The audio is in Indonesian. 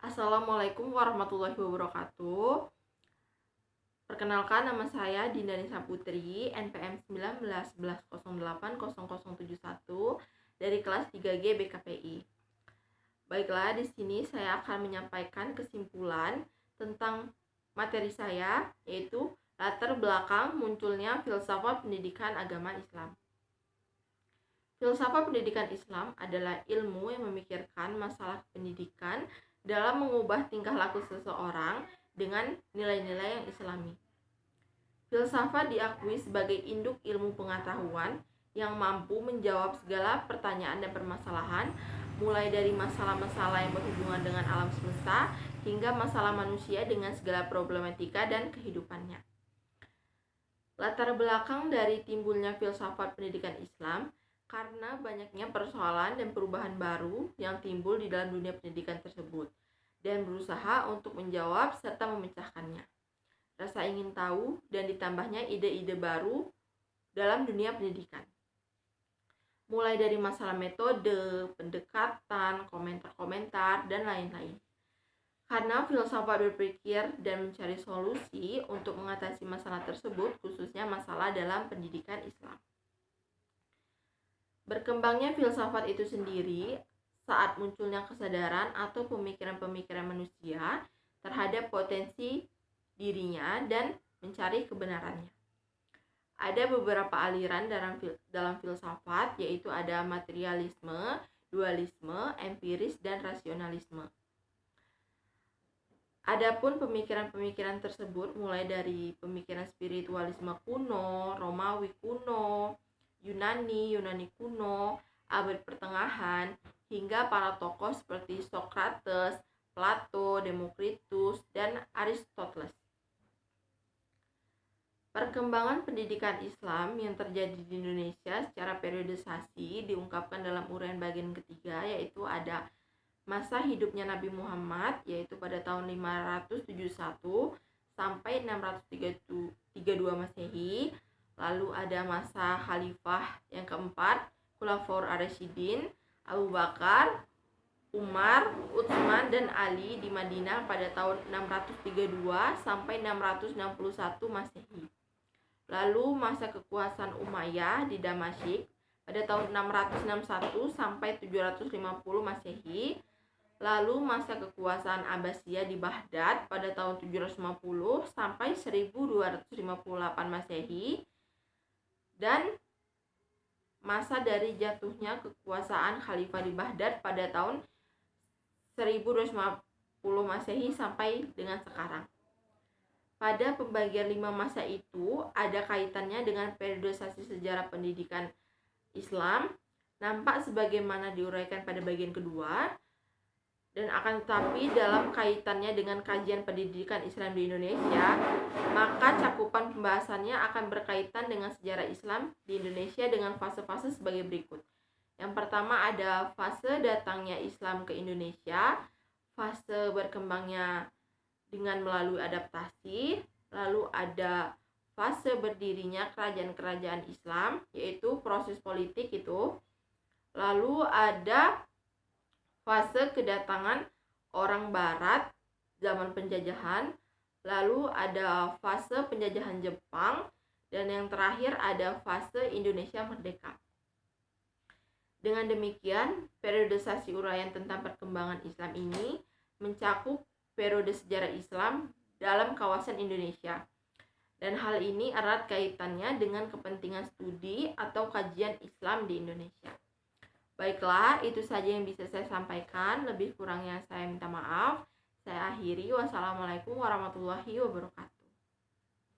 Assalamualaikum warahmatullahi wabarakatuh. Perkenalkan, nama saya Dinda Nisa Putri, NPM 1911080071 dari kelas 3G BKPI. Baiklah, di sini saya akan menyampaikan kesimpulan tentang materi saya, yaitu latar belakang munculnya filsafat pendidikan agama Islam. Filsafat pendidikan Islam adalah ilmu yang memikirkan masalah pendidikan dalam mengubah tingkah laku seseorang dengan nilai-nilai yang islami. Filsafat diakui sebagai induk ilmu pengetahuan yang mampu menjawab segala pertanyaan dan permasalahan, mulai dari masalah-masalah yang berhubungan dengan alam semesta hingga masalah manusia dengan segala problematika dan kehidupannya. Latar belakang dari timbulnya filsafat pendidikan Islam karena banyaknya persoalan dan perubahan baru yang timbul di dalam dunia pendidikan tersebut dan berusaha untuk menjawab serta memecahkannya. Rasa ingin tahu dan ditambahnya ide-ide baru dalam dunia pendidikan. Mulai dari masalah metode, pendekatan, komentar-komentar, dan lain-lain. Karena filsafat berpikir dan mencari solusi untuk mengatasi masalah tersebut, khususnya masalah dalam pendidikan Islam. Berkembangnya filsafat itu sendiri saat munculnya kesadaran atau pemikiran-pemikiran manusia terhadap potensi dirinya dan mencari kebenarannya. Ada beberapa aliran dalam filsafat, yaitu ada materialisme, dualisme, empiris, dan rasionalisme. Adapun pemikiran-pemikiran tersebut mulai dari pemikiran spiritualisme kuno, Romawi kuno, Yunani kuno, abad pertengahan, hingga para tokoh seperti Socrates, Plato, Demokritus, dan Aristoteles. Perkembangan pendidikan Islam yang terjadi di Indonesia secara periodisasi diungkapkan dalam uraian bagian ketiga, yaitu ada masa hidupnya Nabi Muhammad, yaitu pada tahun 571 sampai 632 Masehi. Lalu ada masa khalifah yang keempat, Khulafaur Ar-Rasyidin, Abu Bakar, Umar, Utsman, dan Ali di Madinah pada tahun 632 sampai 661 Masehi. Lalu masa kekuasaan Umayyah di Damasik pada tahun 661 sampai 750 Masehi. Lalu masa kekuasaan Abbasiyah di Baghdad pada tahun 750 sampai 1258 Masehi. Dan masa dari jatuhnya kekuasaan Khalifah di Baghdad pada tahun 1250 Masehi sampai dengan sekarang. Pada pembagian 5 masa itu ada kaitannya dengan periodisasi sejarah pendidikan Islam, nampak sebagaimana diuraikan pada bagian kedua, dan akan tetapi dalam kaitannya dengan kajian pendidikan Islam di Indonesia, maka cakupan pembahasannya akan berkaitan dengan sejarah Islam di Indonesia dengan fase-fase sebagai berikut. Yang pertama ada fase datangnya Islam ke Indonesia, fase berkembangnya dengan melalui adaptasi, lalu ada fase berdirinya kerajaan-kerajaan Islam, yaitu proses politik itu, lalu ada fase kedatangan orang Barat zaman penjajahan, lalu ada fase penjajahan Jepang, dan yang terakhir ada fase Indonesia merdeka. Dengan demikian, periodisasi uraian tentang perkembangan Islam ini mencakup periode sejarah Islam dalam kawasan Indonesia. Dan hal ini erat kaitannya dengan kepentingan studi atau kajian Islam di Indonesia. Baiklah, itu saja yang bisa saya sampaikan. Lebih kurangnya saya minta maaf. Saya akhiri. Wassalamualaikum warahmatullahi wabarakatuh.